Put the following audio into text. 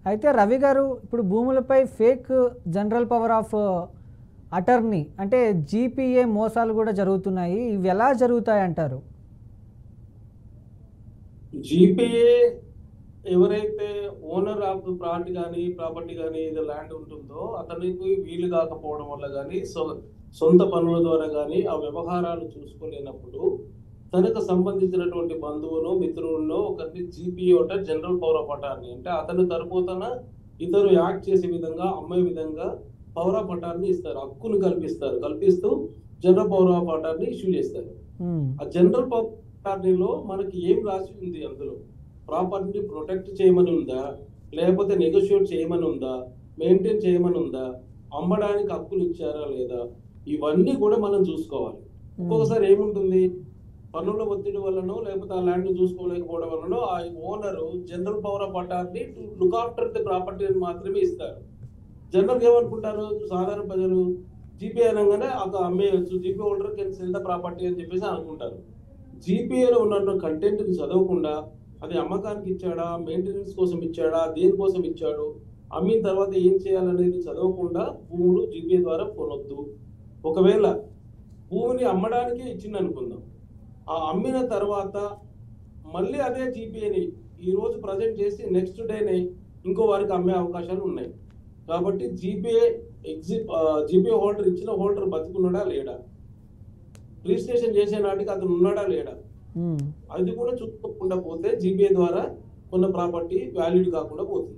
అయితే రవి గారు ఇప్పుడు భూములపై fake general power of attorney అంటే జీపీఏ మోసాలు కూడా జరుగుతున్నాయి. ఇవి ఎలా జరుగుతాయి అంటారు? జీపీఏ ఎవరైతే ఓనర్ ఆఫ్ ప్రాపర్టీ కానీ ఏదో ల్యాండ్ ఉంటుందో అతనికి వీలు కాకపోవడం వల్ల కానీ సొంత పనుల ద్వారా కానీ ఆ వ్యవహారాలు చూసుకోలేనప్పుడు తనకు సంబంధించినటువంటి బంధువును మిత్రులను ఒకరిని జీపీఏ అంటే జనరల్ పవర్ ఆఫ్ అటార్నీ అంటే అతని తరపున ఇతరు యాక్ట్ చేసే విధంగా అమ్మే విధంగా పవర్ ఆఫ్ అటార్నీ ఇస్తారు, హక్కును కల్పిస్తూ general power of attorney issue చేస్తారు. ఆ జనరల్ పవర్ అటార్నీలో మనకి ఏం రాసి ఉంది, అందులో ప్రాపర్టీని ప్రొటెక్ట్ చేయమని ఉందా, లేకపోతే నెగోషియేట్ చేయమని ఉందా, మెయింటైన్ చేయమని ఉందా, అమ్మడానికి హక్కులు ఇచ్చారా లేదా, ఇవన్నీ కూడా మనం చూసుకోవాలి. ఒక్కొక్కసారి ఏముంటుంది, పన్నుల ఒత్తిడి వల్లనో లేకపోతే ఆ ల్యాండ్ చూసుకోలేకపోవడం వల్లనో ఆ owner general power of attorney to look after the property అని మాత్రమే ఇస్తారు. జనరల్ ఏమనుకుంటారు సాధారణ ప్రజలు, జీపీ అనగానే అక్కడ అమ్మేయచ్చు, GP holder can sell the property అని చెప్పేసి అనుకుంటారు. జీపీఏలో ఉన్న కంటెంట్ చదవకుండా అది అమ్మకానికి ఇచ్చాడా, మెయింటెనెన్స్ కోసం ఇచ్చాడా, దేనికోసం ఇచ్చాడు, అమ్మిన తర్వాత ఏం చేయాలనేది చదవకుండా భూములు జీపీఏ ద్వారా కొనొద్దు. ఒకవేళ భూమిని అమ్మడానికి ఇచ్చింది అనుకుందాం, ఆ అమ్మిన తర్వాత మళ్ళీ అదే జీపీఏని ఈ రోజు ప్రజెంట్ చేసి నెక్స్ట్ డేనే ఇంకో వారికి అమ్మే అవకాశాలు ఉన్నాయి. కాబట్టి జీపీఏ హోల్డర్ ఇచ్చిన హోల్డర్ బతికున్నాడా లేడా, రిజిస్ట్రేషన్ చేసే నాటికి అతను ఉన్నాడా లేడా, అది కూడా చూసుకోకుండా పోతే జీపీఏ ద్వారా కొన్న ప్రాపర్టీ వాల్యూడ్ కాకుండా పోతుంది.